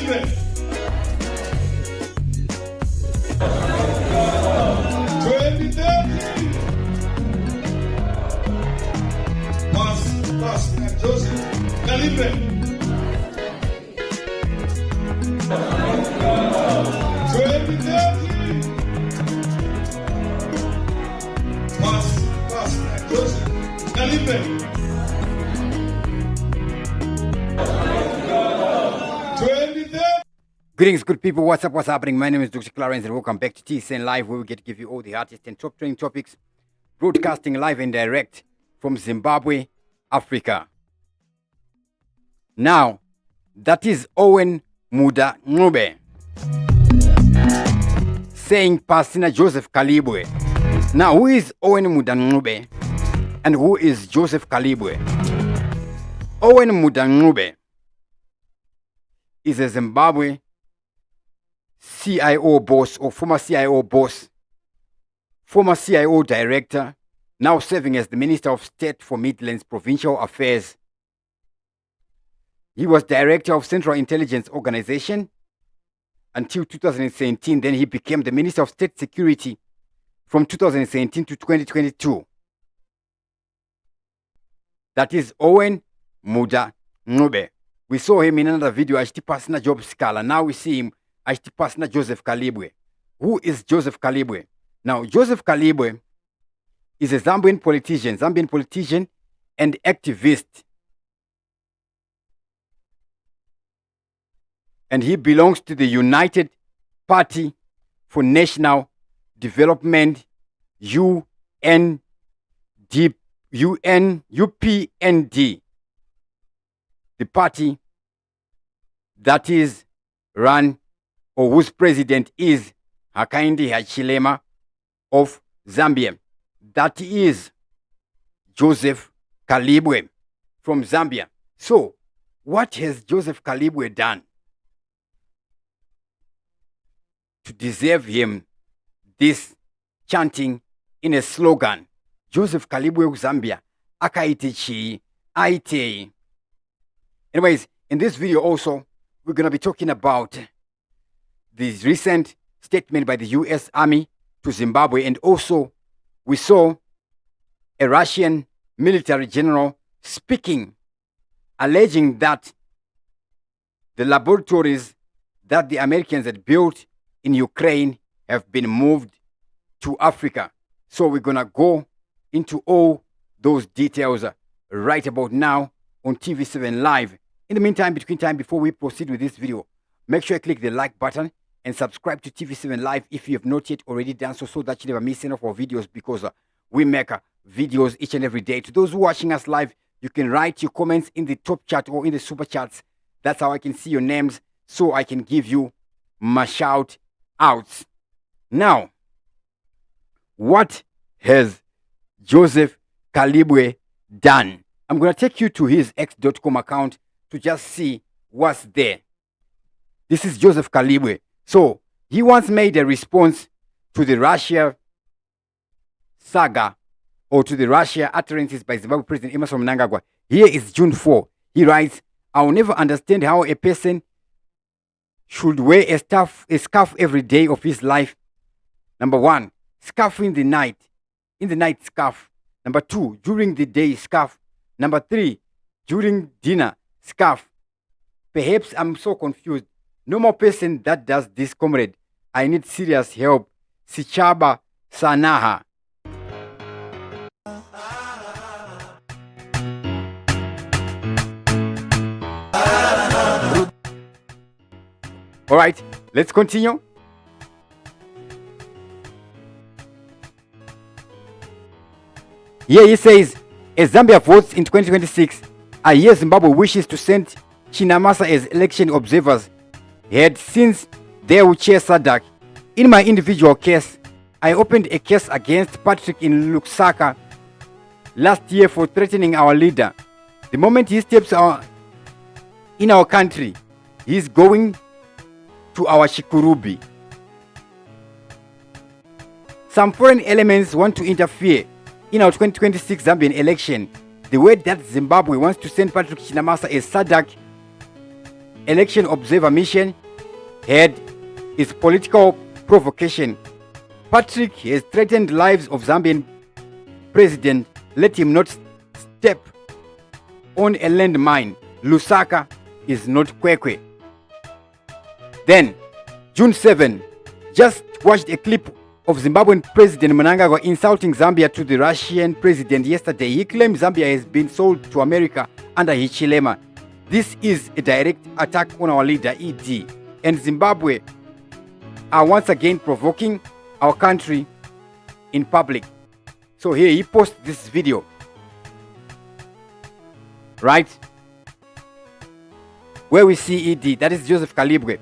Kalibwe. 2030. Pass, Joseph Kalibwe. 2030. Pass, Joseph Kalibwe. 2030. Greetings, good people. What's up? What's happening? My name is Dr. Clarence and welcome back to TSN Live, where we get to give you all the hottest and top trending topics, broadcasting live and direct from Zimbabwe, Africa. Now, that is Owen Muda Ngube saying Pasina Joseph Kalibwe. Now, who is Owen Muda Ngube and who is Joseph Kalibwe? Owen Muda Ngube is a Zimbabwe CIO boss or former CIO boss, former CIO director, now serving as the Minister of State for Midlands Provincial Affairs. He was Director of Central Intelligence Organization until 2017. Then he became the Minister of State Security from 2017 to 2022. That is Owen Muda Ngube. We saw him in another video as Pasina Job Scala. Now we see him as Pasina Joseph Kalibwe. Who is Joseph Kalibwe? Now, Joseph Kalibwe is a Zambian politician and activist. And he belongs to the United Party for National Development, UPND, the party that is run or whose president is HICHILEMA of Zambia. That is Joseph Kalibwe from Zambia. So, what has Joseph Kalibwe done to deserve him this chanting in a slogan? Joseph Kalibwe of Zambia, akaitichi, aite. Anyways, in this video also, we're going to be talking about the recent statement by the U.S. Army to Zimbabwe, and also we saw a Russian military general speaking, alleging that the laboratories that the Americans had built in Ukraine have been moved to Africa. So we're going to go into all those details right about now on TV7 Live. In the meantime, before we proceed with this video, make sure you click the like button and subscribe to TV7 Live if you have not yet already done so that you never miss any of our videos, because we make videos each and every day. To those who are watching us live, you can write your comments in the top chat or in the super chats. That's how I can see your names, so I can give you my shout outs. Now, what has Joseph Kalibwe done? I'm going to take you to his x.com account to just see what's there. This is Joseph Kalibwe. So, he once made a response to the Russia saga, or to the Russia utterances by Zimbabwe President MNANGAGWA. Here is June 4. He writes, "I will never understand how a person should wear a scarf every day of his life. Number 1, scarf in the night scarf. Number 2, during the day scarf. Number 3, during dinner scarf. Perhaps I'm so confused. No more person that does this, comrade. I need serious help. Sichaba Sanaha." All right, let's continue. Here he says, as Zambia votes in 2026, I hear Zimbabwe wishes to send Chinamasa as election observers had since they will chair SADC. In my individual case, I opened a case against Patrick in Lusaka last year for threatening our leader. The moment he steps in our country, he's going to our Shikurubi. Some foreign elements want to interfere in our 2026 Zambian election. The way that Zimbabwe wants to send Patrick Chinamasa as SADC election observer mission head is political provocation. Patrick has threatened lives of Zambian president. Let him not step on a landmine. Lusaka is not Kwekwe. Then, June 7, just watched a clip of Zimbabwean President MNANGAGWA insulting Zambia to the Russian president yesterday. He claimed Zambia has been sold to America under HICHILEMA. This is a direct attack on our leader, ED. And Zimbabwe are once again provoking our country in public. So here he posts this video. Right? Where we see ED, that is Joseph Kalibwe.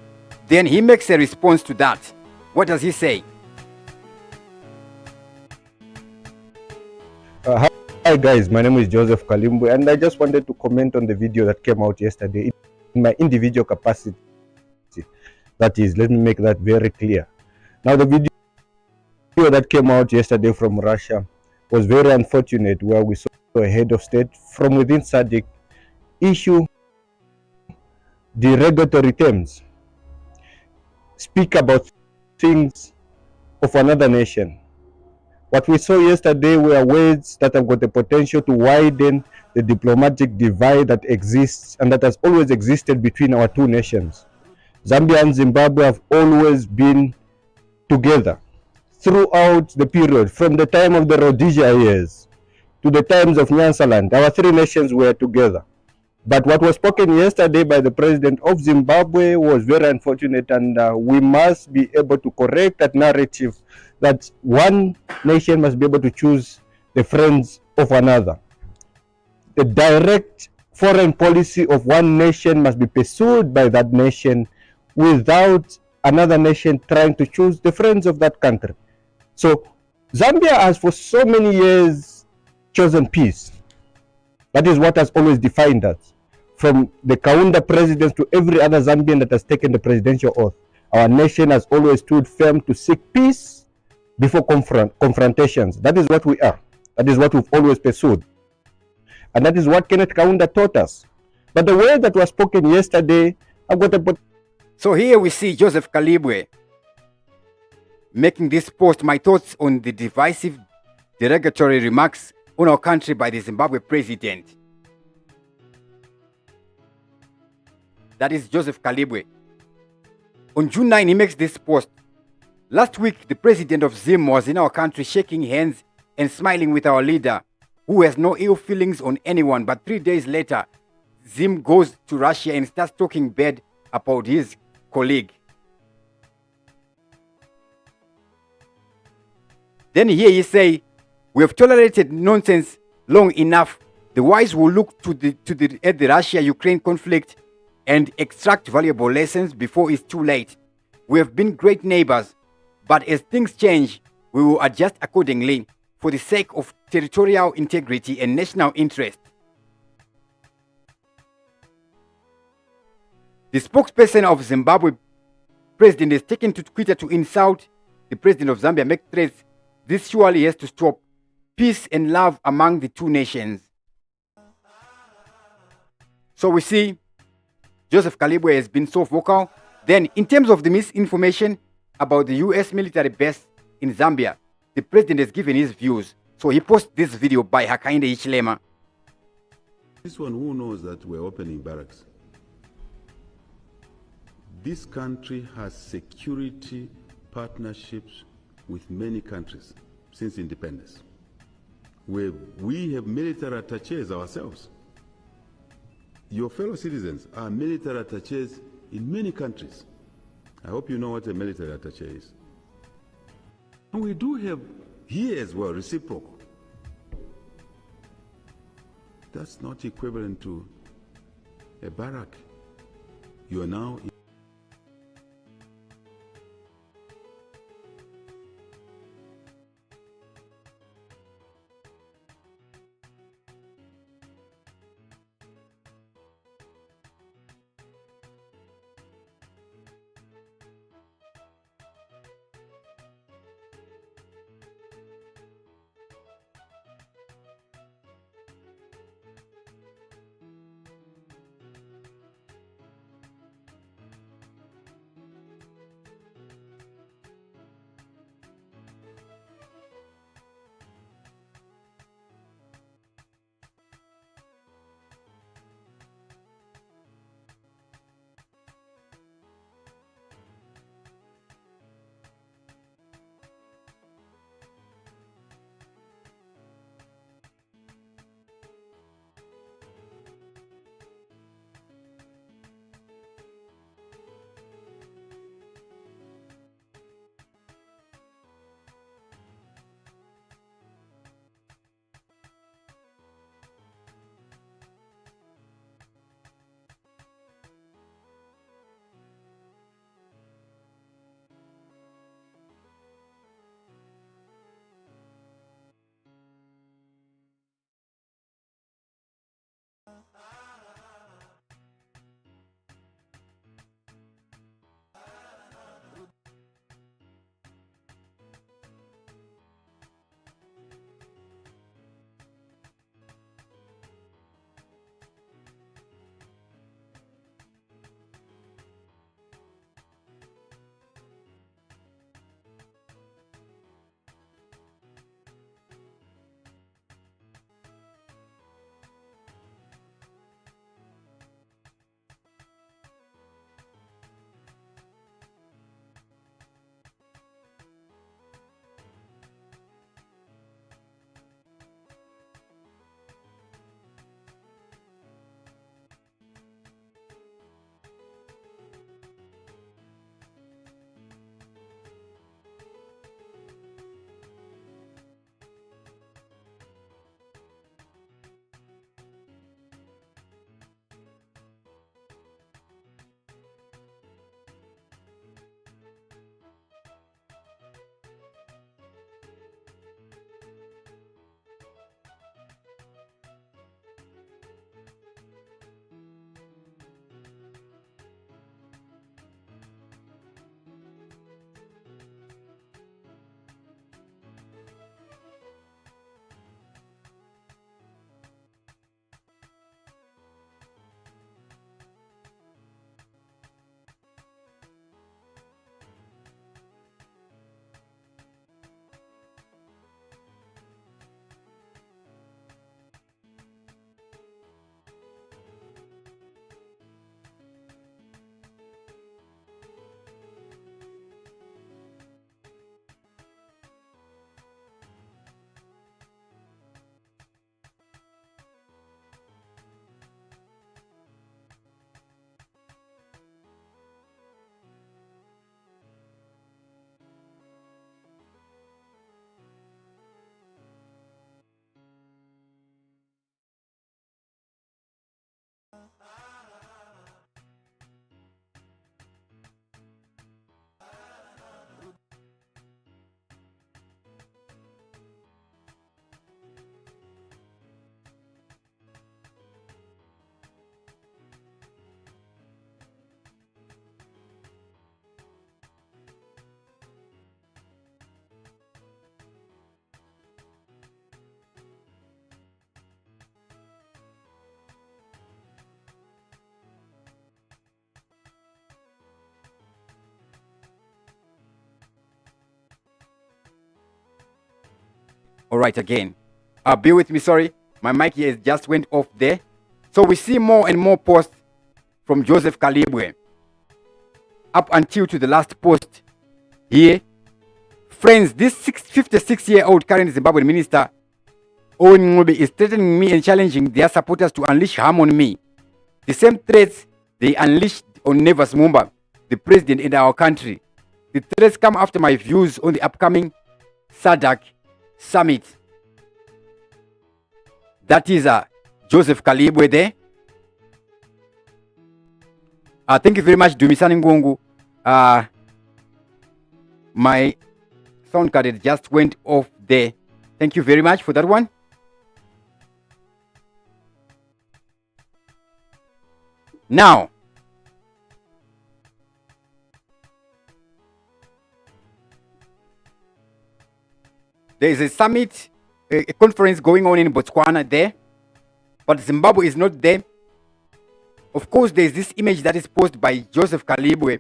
Then he makes a response to that. What does he say? Hi guys, my name is Joseph Kalibwe, and I just wanted to comment on the video that came out yesterday in my individual capacity. That is, let me make that very clear. Now, the video that came out yesterday from Russia was very unfortunate, where we saw a head of state from within SADC issue derogatory terms, speak about things of another nation. What we saw yesterday were words that have got the potential to widen the diplomatic divide that exists and that has always existed between our two nations. Zambia and Zimbabwe have always been together throughout the period, from the time of the Rhodesia years to the times of Nyansaland. Our three nations were together. But what was spoken yesterday by the president of Zimbabwe was very unfortunate, and we must be able to correct that narrative that one nation must be able to choose the friends of another. The direct foreign policy of one nation must be pursued by that nation without another nation trying to choose the friends of that country. So Zambia has for so many years chosen peace. That is what has always defined us. From the Kaunda presidents to every other Zambian that has taken the presidential oath, our nation has always stood firm to seek peace before confrontations. That is what we are. That is what we've always pursued. And that is what Kenneth Kaunda taught us. But the word that was spoken yesterday, I've got a... So here we see Joseph Kalibwe making this post, my thoughts on the divisive, derogatory remarks on our country by the Zimbabwe president. That is Joseph Kalibwe. On June 9, he makes this post. Last week, the president of Zim was in our country shaking hands and smiling with our leader, who has no ill feelings on anyone. But 3 days later, Zim goes to Russia and starts talking bad about his colleague. Then here he say, we have tolerated nonsense long enough. The wise will look at the Russia-Ukraine conflict and extract valuable lessons before it's too late. We have been great neighbors, but as things change, we will adjust accordingly for the sake of territorial integrity and national interest. The spokesperson of Zimbabwe president is taken to Twitter to insult the president of Zambia, make threats. This surely has to stop. Peace and love among the two nations. So we see Joseph Kalibwe has been so vocal. Then, in terms of the misinformation about the US military base in Zambia, the president has given his views. So he posted this video by HICHILEMA. This one, who knows that we're opening barracks? This country has security partnerships with many countries since independence, where we have military attaches ourselves. Your fellow citizens are military attaches in many countries. I hope you know what a military attaché is. And we do have here as well reciprocal. That's not equivalent to a barrack. You are now All right, again. Bear with me, sorry. My mic here just went off there. So we see more and more posts from Joseph Kalibwe. Up until to the last post here. Friends, this 56-year-old current Zimbabwean minister, Owen Ngobe, is threatening me and challenging their supporters to unleash harm on me. The same threats they unleashed on Nevas Mumba, the president in our country. The threats come after my views on the upcoming SADC summit. That is Joseph Kalibwe there. Thank you very much, Dumisani Ngungu. My sound card just went off there. Thank you very much for that one. Now, there is a summit, a conference going on in Botswana there, but Zimbabwe is not there. Of course, there is this image that is posted by Joseph Kalibwe,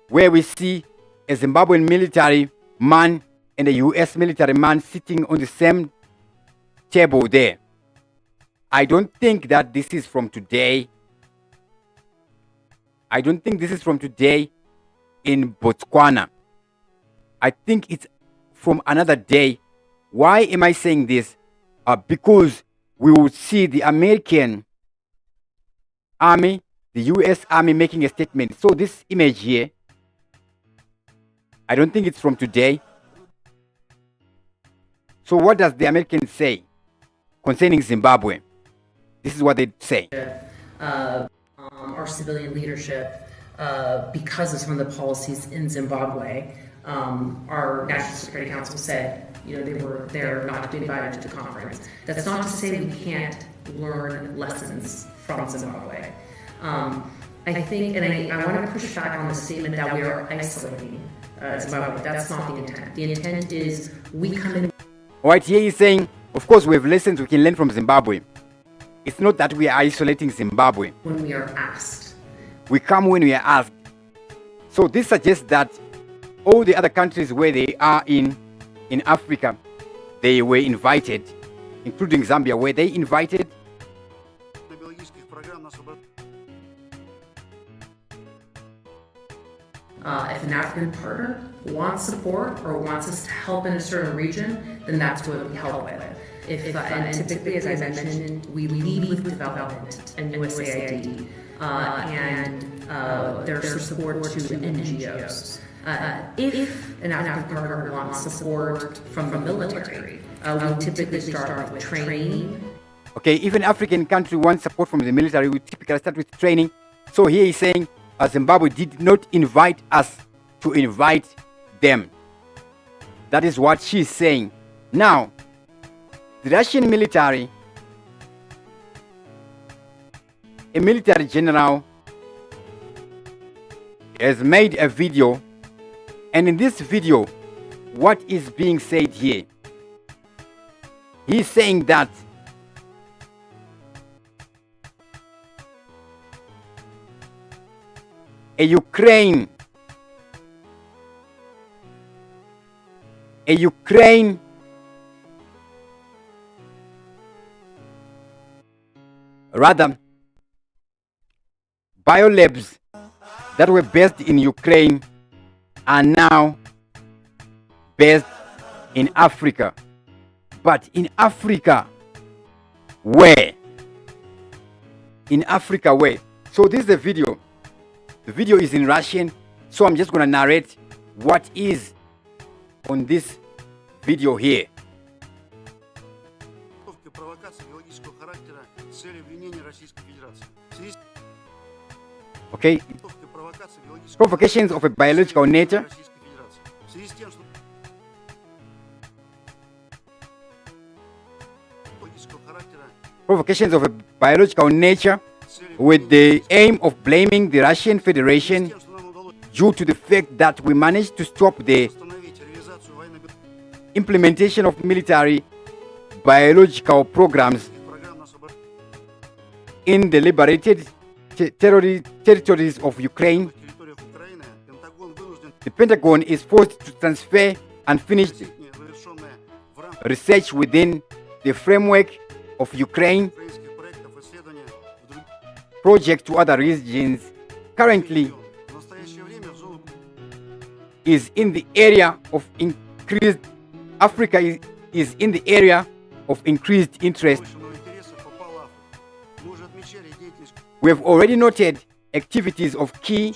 where we see a Zimbabwean military man and a US military man sitting on the same table there. I don't think that this is from today. I don't think this is from today in Botswana. I think it's from another day. Why am I saying this? Because we will see the American army, the US army making a statement. So this image here, I don't think it's from today. So what does the Americans say concerning Zimbabwe? This is what they say. Our civilian leadership, because of some of the policies in Zimbabwe, our National Security Council said, they're not to be invited to the conference. That's not to say we can't learn lessons from Zimbabwe. I think, and I want to push back on the statement that we are isolating Zimbabwe. That's not the intent. The intent is we come in. All right, here he's saying, of course, we have lessons we can learn from Zimbabwe. It's not that we are isolating Zimbabwe. When we are asked. We come when we are asked. So this suggests that all the other countries where they are in Africa, they were invited, including Zambia, where they invited. If an African partner wants support or wants us to help in a certain region, then that's what we help with. And typically, as I mentioned, we lead with development and USAID and their support to NGOs. If an African partner wants support from the military, we typically start with training. Okay, if an African country wants support from the military, we typically start with training. So here he's saying Zimbabwe did not invite us to invite them. That is what she's saying. Now, the Russian military, a military general, has made a video, and in this video, what is being said here? He's saying that a Ukraine rather biolabs that were based in Ukraine are now based in Africa. But in Africa, where? In Africa, where? So this is the video. The video is in Russian, so I'm just going to narrate what is on this video here. Okay, provocations of a biological nature. Provocations of a biological nature with the aim of blaming the Russian Federation due to the fact that we managed to stop the implementation of military biological programs in the liberated territories of Ukraine. The Pentagon is forced to transfer unfinished research within the framework of Ukraine project to other regions currently is in the area of increased Africa is in the area of increased interest. We have already noted activities of key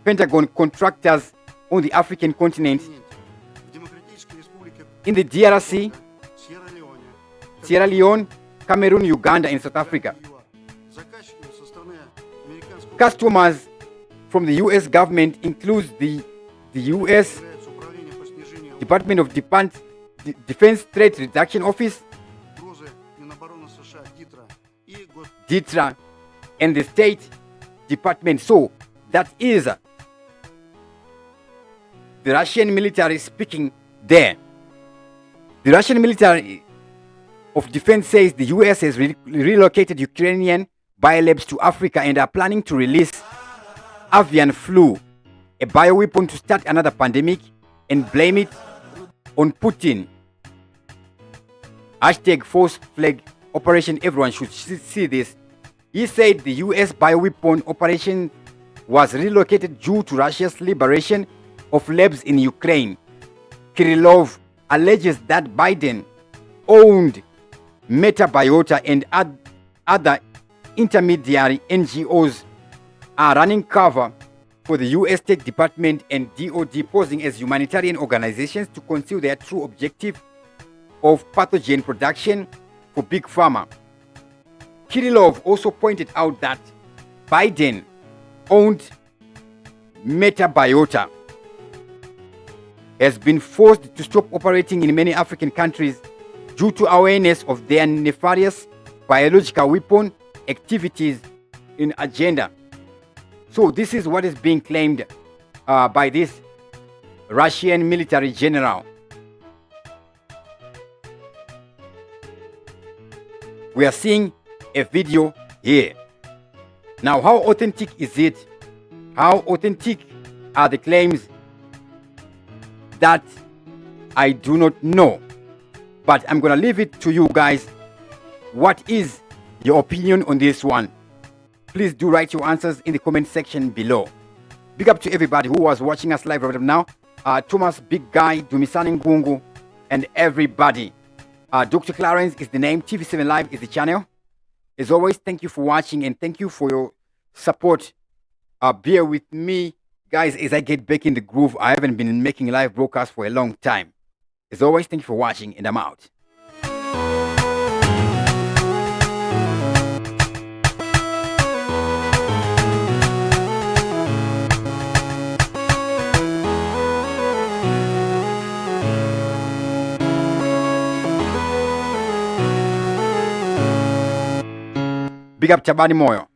Pentagon contractors on the African continent, in the DRC, Sierra Leone, Cameroon, Uganda, and South Africa. Customers from the U.S. government includes the U.S. Department of Defense Threat Reduction Office, DITRA, and the State Department. So that is the Russian military speaking there. The Russian military of defense says the US has relocated Ukrainian biolabs to Africa and are planning to release avian flu, a bioweapon, to start another pandemic and blame it on Putin. Hashtag false flag operation. Everyone should see this. He said the US bioweapon operation was relocated due to Russia's liberation of labs in Ukraine. Kirillov alleges that Biden owned Metabiota and other intermediary NGOs are running cover for the US State Department and DOD, posing as humanitarian organizations to conceal their true objective of pathogen production for Big Pharma. Kirillov also pointed out that Biden owned Metabiota has been forced to stop operating in many African countries due to awareness of their nefarious biological weapon activities in agenda. So this is what is being claimed by this Russian military general. We are seeing a video here. Now, how authentic is it? How authentic are the claims? That I do not know. But I'm going to leave it to you guys. What is your opinion on this one? Please do write your answers in the comment section below. Big up to everybody who was watching us live right now. Thomas, Big Guy, Dumisani Ngungu, and everybody. Dr. Clarence is the name. TV7 Live is the channel. As always, thank you for watching and thank you for your support. Bear with me, guys, as I get back in the groove. I haven't been making live broadcasts for a long time. As always, thank you for watching and I'm out. Big up Chabani Moyo.